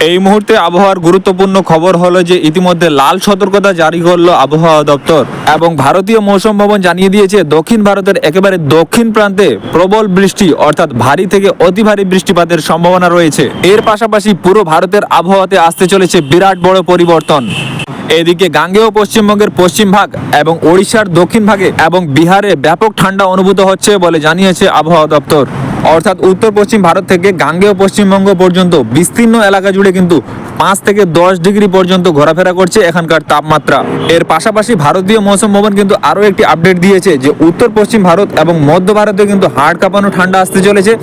এই মুহূর্তে আবহাওয়ার গুরুত্বপূর্ণ খবর হলো যে ইতিমধ্যে লাল সতর্কতা জারি করলো আবহাওয়া দপ্তর এবং ভারতীয় মৌসুম ভবন জানিয়ে দিয়েছে দক্ষিণ ভারতের একেবারে দক্ষিণ প্রান্তে প্রবল বৃষ্টি অর্থাৎ ভারী থেকে অতি ভারী বৃষ্টিপাতের সম্ভাবনা রয়েছে। এর পাশাপাশি পুরো ভারতের আবহাওয়াতে আসতে চলেছে বিরাট বড় পরিবর্তন। এদিকে গাঙ্গেয় পশ্চিমবঙ্গের পশ্চিম ভাগ এবং ওড়িশার দক্ষিণ ভাগে এবং বিহারে ব্যাপক ঠান্ডা অনুভূত হচ্ছে বলে জানিয়েছে আবহাওয়া দপ্তর। অর্থাৎ উত্তর পশ্চিম ভারত থেকে গাঙ্গেয় পশ্চিমবঙ্গ পর্যন্ত বিস্তীর্ণ এলাকা জুড়ে কিন্তু 5 থেকে 10 ডিগ্রি পর্যন্ত ঘোরাফেরা করছে এখানকার তাপমাত্রা। এর পাশাপাশি ভারতীয় মৌসুম ভবন কিন্তু আরও একটি আপডেট দিয়েছে যে উত্তর পশ্চিম ভারত এবং মধ্য ভারতে কিন্তু হাড় কাঁপানো ঠান্ডা আসতে চলেছে,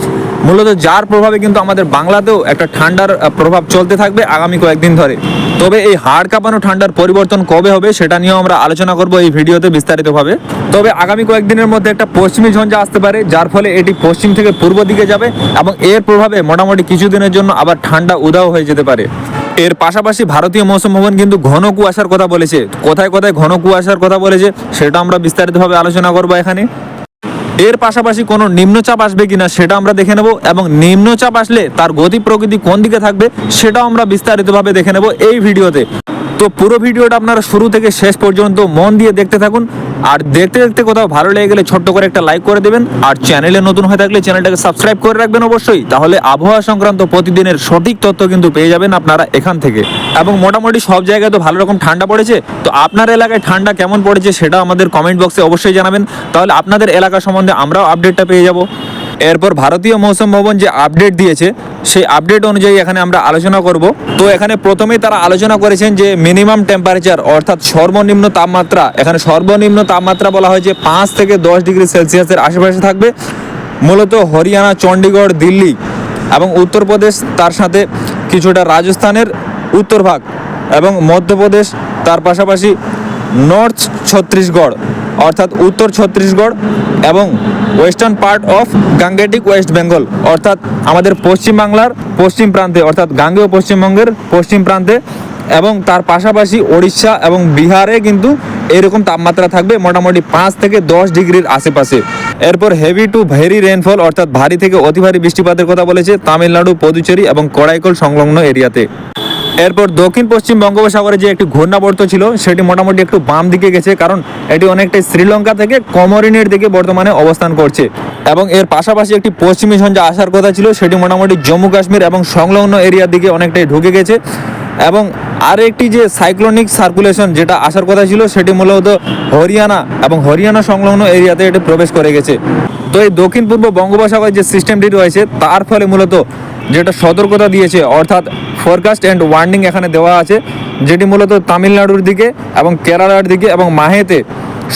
মূলত যার প্রভাবে কিন্তু আমাদের বাংলাতেও একটা ঠান্ডার প্রভাব চলতে থাকবে আগামী কয়েকদিন ধরে। তবে এই হাড় কাঁপানো ঠান্ডার পরিবর্তন কবে হবে সেটা নিয়েও আমরা আলোচনা করব এই ভিডিওতে বিস্তারিতভাবে। তবে আগামী কয়েকদিনের মধ্যে একটা পশ্চিমী ঝঞ্ঝা আসতে পারে, যার ফলে এটি পশ্চিম থেকে পূর্ব দিকে যাবে এবং এর প্রভাবে মোটামুটি কিছুদিনের জন্য আবার ঠান্ডা উধাও হয়ে যেতে পারে। এর পাশাপাশি ভারতীয় মৌসুম ভবন কিন্তু ঘন কুয়াশার কথা বলেছে। কোথায় কোথায় ঘন কুয়াশার কথা বলেছে সেটা আমরা বিস্তারিতভাবে আলোচনা করব এখানে। এর পাশাপাশি কোনো নিম্নচাপ আসবে কিনা সেটা আমরা দেখে নেব এবং নিম্নচাপ আসলে তার গতি প্রকৃতি কোন দিকে থাকবে সেটাও আমরা বিস্তারিতভাবে দেখে নেব এই ভিডিওতে। তো পুরো ভিডিওটা আপনারা শুরু থেকে শেষ পর্যন্ত মন দিয়ে দেখতে থাকুন। আর দেখতে দেখতে কোথাও ভালো লেগে গেলে ছোট্ট করে একটা লাইক করে দেবেন, আর চ্যানেলে নতুন হয়ে থাকলে চ্যানেলটাকে সাবস্ক্রাইব করে রাখবেন অবশ্যই। তাহলে আবহাওয়া সংক্রান্ত প্রতিদিনের সঠিক তথ্য কিন্তু পেয়ে যাবেন আপনারা এখান থেকে। এবং মোটামুটি সব জায়গায় তো ভালো রকম ঠান্ডা পড়েছে, তো আপনার এলাকায় ঠান্ডা কেমন পড়েছে সেটা আমাদের কমেন্ট বক্সে অবশ্যই জানাবেন, তাহলে আপনাদের এলাকা সম্বন্ধে আমরাও আপডেটটা পেয়ে যাব। এরপর ভারতীয় মৌসুম ভবন যে আপডেট দিয়েছে সেই আপডেট অনুযায়ী এখানে আমরা আলোচনা করব। তো এখানে প্রথমেই তারা আলোচনা করেছেন যে মিনিমাম টেম্পারেচার অর্থাৎ সর্বনিম্ন তাপমাত্রা, এখানে সর্বনিম্ন তাপমাত্রা বলা হয়েছে 5 থেকে 10 ডিগ্রি সেলসিয়াসের আশেপাশে থাকবে। মূলত হরিয়ানা, চণ্ডীগড়, দিল্লি এবং উত্তরপ্রদেশ, তার সাথে কিছুটা রাজস্থানের উত্তর ভাগ এবং মধ্যপ্রদেশ, তার পাশাপাশি নর্থ ছত্তিশগড় অর্থাৎ উত্তর ছত্তিশগড় এবং western part of Gangetic West Bengal অর্থাৎ আমাদের পশ্চিমবাংলার পশ্চিম প্রান্তে অর্থাৎ গাঙ্গেয় পশ্চিমবঙ্গের পশ্চিম প্রান্তে এবং তার পাশাপাশি ওড়িশা এবং বিহারে কিন্তু এরকম তাপমাত্রা থাকবে মোটামুটি 5 থেকে 10 ডিগ্রির আশেপাশে। এরপর হেভি টু ভেরি রেনফল অর্থাৎ ভারী থেকে অতি ভারী বৃষ্টিপাতের কথা বলেছে তামিলনাড়ু, পুদুচেরি এবং কড়াইকল সংলগ্ন এরিয়াতে। এরপর দক্ষিণ পশ্চিম বঙ্গোপসাগরে যে একটি ঘূর্ণাবর্ত ছিল সেটি মোটামুটি একটু বাম দিকে গেছে, কারণ এটি অনেকটাই শ্রীলঙ্কা থেকে কমরিনের দিকে বর্তমানে অবস্থান করছে। এবং এর পাশাপাশি একটি পশ্চিমী ঝঞ্ঝা আসার কথা ছিল, সেটি মোটামুটি জম্মু কাশ্মীর এবং সংলগ্ন এরিয়ার দিকে অনেকটাই ঢুকে গেছে। এবং আর একটি যে সাইক্লোনিক সার্কুলেশন যেটা আসার কথা ছিল সেটি মূলত হরিয়ানা এবং হরিয়ানা সংলগ্ন এরিয়াতে এটি প্রবেশ করে গেছে। তো এই দক্ষিণ পূর্ব বঙ্গোপসাগরের যে সিস্টেমটি রয়েছে তার ফলে মূলত যেটা সতর্কতা দিয়েছে অর্থাৎ ফোরকাস্ট অ্যান্ড ওয়ার্নিং এখানে দেওয়া আছে, যেটি মূলত তামিলনাড়ুর দিকে এবং কেরালার দিকে এবং মাহেতে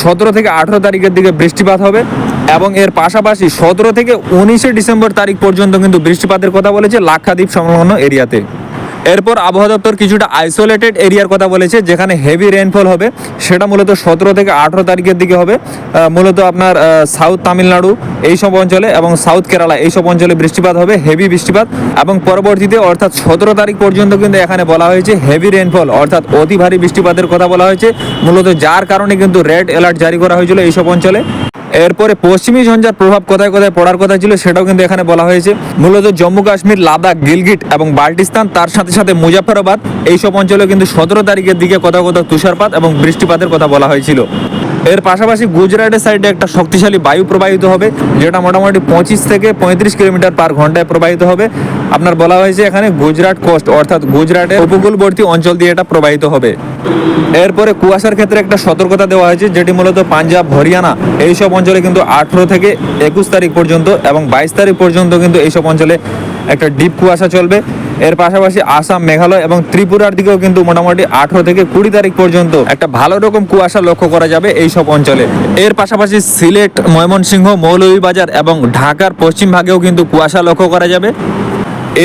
17 থেকে 18 তারিখের দিকে বৃষ্টিপাত হবে। এবং এর পাশাপাশি 17 থেকে 19 ডিসেম্বর তারিখ পর্যন্ত কিন্তু বৃষ্টিপাতের কথা বলেছে লাক্ষাদ্বীপ সংলগ্ন এরিয়াতে। এরপর আবহাওয়া দপ্তর কিছুটা আইসোলেটেড এরিয়ার কথা বলেছে যেখানে হেভি রেনফল হবে, সেটা মূলত 17 থেকে 18 তারিখের দিকে হবে। মূলত আপনার সাউথ তামিলনাড়ু এইসব অঞ্চলে এবং সাউথ কেরালা এইসব অঞ্চলে বৃষ্টিপাত হবে, হেভি বৃষ্টিপাত। এবং পরবর্তীতে অর্থাৎ 17 তারিখ পর্যন্ত কিন্তু এখানে বলা হয়েছে হেভি রেনফল অর্থাৎ অতি ভারী বৃষ্টিপাতের কথা বলা হয়েছে, মূলত যার কারণে কিন্তু রেড অ্যালার্ট জারি করা হয়েছিল এইসব অঞ্চলে। এরপরে পশ্চিমী ঝঞ্ঝার প্রভাব কোথায় কোথায় পড়ার কথা ছিল সেটাও কিন্তু এখানে বলা হয়েছে, মূলত জম্মু কাশ্মীর, লাদাখ, গিলগিট এবং বাল্টিস্তান, তার সাথে সাথে মুজাফফরাবাদ এইসব অঞ্চলে কিন্তু 17 তারিখের দিকে কোথাও কোথাও তুষারপাত এবং বৃষ্টিপাতের কথা বলা হয়েছিল। এর পাশাপাশি গুজরাটের সাইডে একটা শক্তিশালী বায়ু প্রবাহিত হবে যেটা মোটামুটি 25 থেকে 35 কিলোমিটার পার ঘন্টায় প্রবাহিত হবে। আপনার বলা হয়েছে এখানে গুজরাট কোস্ট অর্থাৎ গুজরাটের উপকূলবর্তী অঞ্চল দিয়ে এটা প্রবাহিত হবে। এরপরে কুয়াশার ক্ষেত্রে একটা সতর্কতা দেওয়া হয়েছে যেটি মূলত পাঞ্জাব, হরিয়ানা এইসব অঞ্চলে কিন্তু 18 থেকে 21 তারিখ পর্যন্ত এবং 22 তারিখ পর্যন্ত কিন্তু এইসব অঞ্চলে একটা ডিপ কুয়াশা চলবে। এর পাশাপাশি আসাম, মেঘালয় এবং ত্রিপুরার দিকেও কিন্তু মোটামুটি 18 থেকে 20 তারিখ পর্যন্ত একটা ভালো রকম কুয়াশা লক্ষ্য করা যাবে এইসব অঞ্চলে। এর পাশাপাশি সিলেট, ময়মনসিংহ, মৌলভীবাজার এবং ঢাকার পশ্চিম ভাগেও কিন্তু কুয়াশা লক্ষ্য করা যাবে।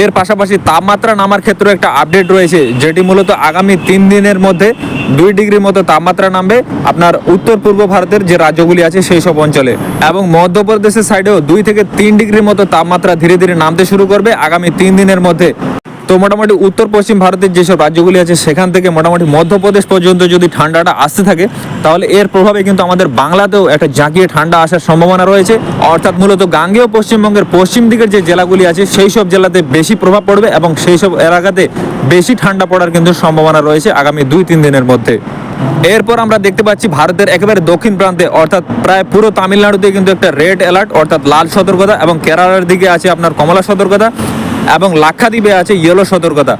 এর পাশাপাশি তাপমাত্রা নামার ক্ষেত্রে একটা আপডেট রয়েছে যেটি মূলত আগামী 3 দিনের মধ্যে 2 ডিগ্রির মতো তাপমাত্রা নামবে আপনার উত্তর পূর্ব ভারতের যে রাজ্যগুলি আছে সেই সব অঞ্চলে, এবং মধ্যপ্রদেশের সাইডেও 2 থেকে 3 ডিগ্রির মতো তাপমাত্রা ধীরে ধীরে নামতে শুরু করবে আগামী 3 দিনের মধ্যে। তো মোটামুটি উত্তর পশ্চিম ভারতের যেসব রাজ্যগুলি আছে সেখান থেকে মোটামুটি মধ্যপ্রদেশ পর্যন্ত যদি ঠান্ডাটা আসতে থাকে, তাহলে এর প্রভাবে কিন্তু আমাদের বাংলাতেও একটা জাঁকিয়ে ঠান্ডা আসার সম্ভাবনা রয়েছে। অর্থাৎ মূলত গাঙ্গেয় পশ্চিমবঙ্গের পশ্চিম দিকের যে জেলাগুলি আছে সেই সব জেলাতে বেশি প্রভাব পড়বে এবং সেই সব এলাকাতে বেশি ঠান্ডা পড়ার কিন্তু সম্ভাবনা রয়েছে আগামী 2-3 দিনের মধ্যে। এরপর আমরা দেখতে পাচ্ছি ভারতের একেবারে দক্ষিণ প্রান্তে অর্থাৎ প্রায় পুরো তামিলনাড়ুতে কিন্তু একটা রেড অ্যালার্ট অর্থাৎ লাল সতর্কতা, এবং কেরালার দিকে আছে আপনার কমলা সতর্কতা, এবং লাক্ষাদ্বীপে আছে ইয়েলো সতর্কতা।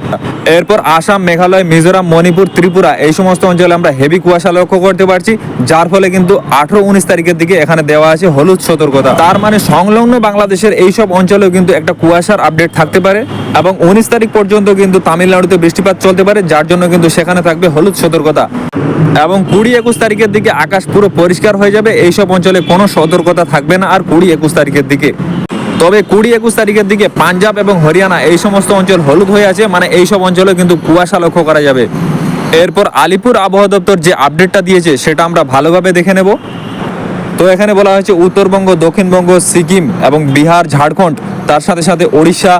এরপর আসাম, মেঘালয়, মিজোরাম, মণিপুর, ত্রিপুরা এই সমস্ত অঞ্চলে আমরা হেভি কুয়াশা লক্ষ্য করতে পারছি, যার ফলে কিন্তু 18-19 তারিখের দিকে এখানে দেওয়া আছে হলুদ সতর্কতা। তার মানে সংলগ্ন বাংলাদেশের এই সব অঞ্চলেও কিন্তু একটা কুয়াশার আপডেট থাকতে পারে, এবং 19 তারিখ পর্যন্ত কিন্তু তামিলনাড়ুতে বৃষ্টিপাত চলতে পারে, যার জন্য কিন্তু সেখানে থাকবে হলুদ সতর্কতা। এবং 20-21 তারিখের দিকে আকাশ পুরো পরিষ্কার হয়ে যাবে, এইসব অঞ্চলে কোনো সতর্কতা থাকবে না আর 20-21 তারিখের দিকে। তবে 20-21 তারিখের দিকে পাঞ্জাব এবং হরিয়ানা এই সমস্ত অঞ্চল হলুদ হয়ে আছে, মানে এইসব অঞ্চলে কিন্তু কুয়াশা লক্ষ্য করা যাবে। এরপর আলিপুর আবহাওয়া দপ্তর যে আপডেটটা দিয়েছে সেটা আমরা ভালোভাবে দেখে নেব। তো এখানে বলা হয়েছে উত্তরবঙ্গ, দক্ষিণবঙ্গ, সিকিম এবং বিহার, ঝাড়খণ্ড, তার সাথে সাথে ওড়িশা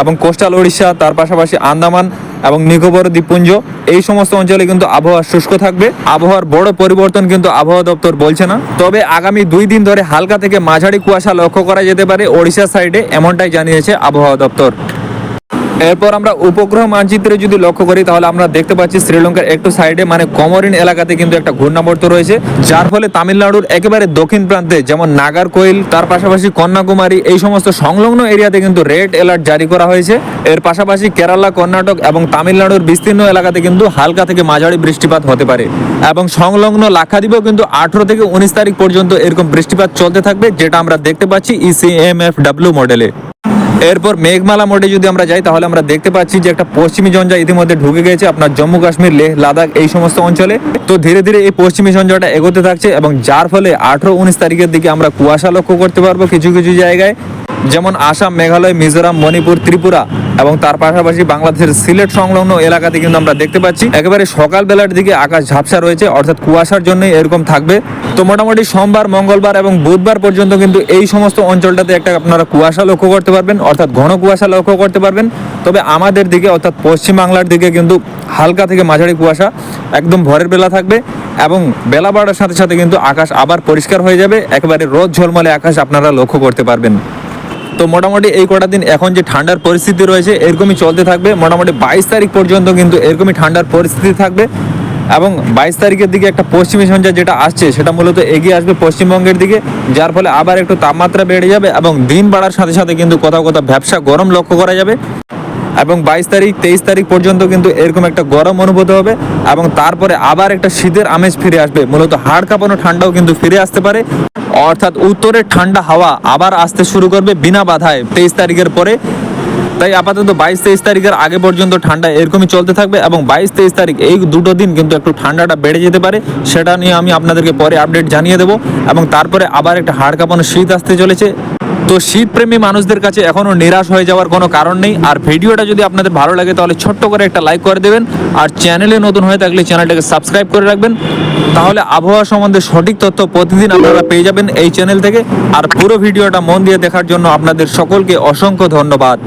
এবং কোস্টাল ওড়িশা, তার পাশাপাশি আন্দামান এবং নিকোবর দ্বীপপুঞ্জ এই সমস্ত অঞ্চলে কিন্তু আবহাওয়া শুষ্ক থাকবে। আবহাওয়ার বড় পরিবর্তন কিন্তু আবহাওয়া দপ্তর বলছে না, তবে আগামী 2 দিন ধরে হালকা থেকে মাঝারি কুয়াশা লক্ষ্য করা যেতে পারে ওড়িশার সাইডে, এমনটাই জানিয়েছে আবহাওয়া দপ্তর। এরপর আমরা উপগ্রহ মানচিত্রে যদি লক্ষ্য করি তাহলে আমরা দেখতে পাচ্ছি শ্রীলঙ্কার একটু সাইডে মানে কমরিন এলাকাতে কিন্তু একটা ঘূর্ণাবর্ত রয়েছে, যার ফলে তামিলনাড়ুর একেবারে দক্ষিণ প্রান্তে যেমন নাগারকোইল, তার পাশাপাশি কন্যাকুমারী এই সমস্ত সংলগ্ন এরিয়াতে কিন্তু রেড অ্যালার্ট জারি করা হয়েছে। এর পাশাপাশি কেরালা, কর্ণাটক এবং তামিলনাড়ুর বিস্তীর্ণ এলাকাতে কিন্তু হালকা থেকে মাঝারি বৃষ্টিপাত হতে পারে, এবং সংলগ্ন লাক্ষাদ্বীপেও কিন্তু 18 থেকে 19 তারিখ পর্যন্ত এরকম বৃষ্টিপাত চলতে থাকবে, যেটা আমরা দেখতে পাচ্ছি ECMFW মডেলে। এরপর মেঘমালা মোডে যদি আমরা যাই তাহলে আমরা দেখতে পাচ্ছি যে একটা পশ্চিমী ঝঞ্ঝা ইতিমধ্যে ঢুকে গেছে আপনার জম্মু কাশ্মীর, লেহ লাদাখ এই সমস্ত অঞ্চলে। তো ধীরে ধীরে এই পশ্চিমী ঝঞ্ঝাটা এগোতে থাকছে, এবং যার ফলে 18-19 তারিখের দিকে আমরা কুয়াশা লক্ষ্য করতে পারবো কিছু কিছু জায়গায়, যেমন আসাম, মেঘালয়, মিজোরাম, মণিপুর, ত্রিপুরা এবং তার পাশাপাশি বাংলাদেশের সিলেট সংলগ্ন এলাকাতে কিন্তু আমরা দেখতে পাচ্ছি একেবারে সকাল বেলার দিকে আকাশ ঝাপসা রয়েছে, অর্থাৎ কুয়াশার জন্য এরকম থাকবে। তো মোটামুটি সোমবার, মঙ্গলবার এবং বুধবার পর্যন্ত কিন্তু এই সমস্ত অঞ্চলটাতে একটা আপনারা কুয়াশা লক্ষ্য করতে পারবেন, অর্থাৎ ঘন কুয়াশা লক্ষ্য করতে পারবেন। তবে আমাদের দিকে অর্থাৎ পশ্চিম বাংলার দিকে কিন্তু হালকা থেকে মাঝারি কুয়াশা একদম ভোরের বেলা থাকবে, এবং বেলা বাড়ার সাথে সাথে কিন্তু আকাশ আবার পরিষ্কার হয়ে যাবে, একেবারে রোদ ঝলমলে আকাশ আপনারা লক্ষ্য করতে পারবেন। তো মোটামুটি এই কটা দিন এখন যে ঠান্ডার পরিস্থিতি রয়েছে এরকমই চলতে থাকবে, মোটামুটি 22 তারিখ পর্যন্ত কিন্তু এরকমই ঠান্ডার পরিস্থিতি থাকবে। এবং 22 তারিখের দিকে একটা পশ্চিমী ঝঞ্ঝা যেটা আসছে সেটা মূলত এগিয়ে আসবে পশ্চিমবঙ্গের দিকে, যার ফলে আবার একটু তাপমাত্রা বেড়ে যাবে, এবং দিন বাড়ার সাথে সাথে কিন্তু কোথাও কোথাও ভ্যাপসা গরম লক্ষ্য করা যাবে। এবং 22 তারিখ 23 তারিখ পর্যন্ত কিন্তু এরকম একটা গরম অনুভূত হবে, এবং তারপরে আবার একটা শীতের আমেজ ফিরে আসবে, মূলত হাড় কাঁপানো ঠান্ডাও কিন্তু ফিরে আসতে পারে, অর্থাৎ উত্তরের ঠান্ডা হাওয়া আবার আসতে শুরু করবে বিনা বাধায় 23 তারিখের পরে। তাই আপাতত 22-23 তারিখের আগে পর্যন্ত ঠান্ডা এরকমই চলতে থাকবে, এবং 22-23 তারিখ এই দুটো দিন কিন্তু একটু ঠান্ডাটা বেড়ে যেতে পারে, সেটা নিয়ে আমি আপনাদেরকে পরে আপডেট জানিয়ে দেবো। এবং তারপরে আবার একটা হাড় কাঁপানো শীত আসতে চলেছে। তো শীতপ্রেমী মানুষদের কাছে এখনও নিরাশ হয়ে যাওয়ার কোনো কারণ নেই। আর ভিডিওটা যদি আপনাদের ভালো লাগে তাহলে ছোট্ট করে একটা লাইক করে দেবেন, আর চ্যানেলে নতুন হয়ে থাকলে চ্যানেলটাকে সাবস্ক্রাইব করে রাখবেন, তাহলে আবহাওয়া সম্বন্ধে সঠিক তথ্য প্রতিদিন আপনারা পেয়ে যাবেন এই চ্যানেল থেকে। আর পুরো ভিডিওটা মন দিয়ে দেখার জন্য আপনাদের সকলকে অসংখ্য ধন্যবাদ।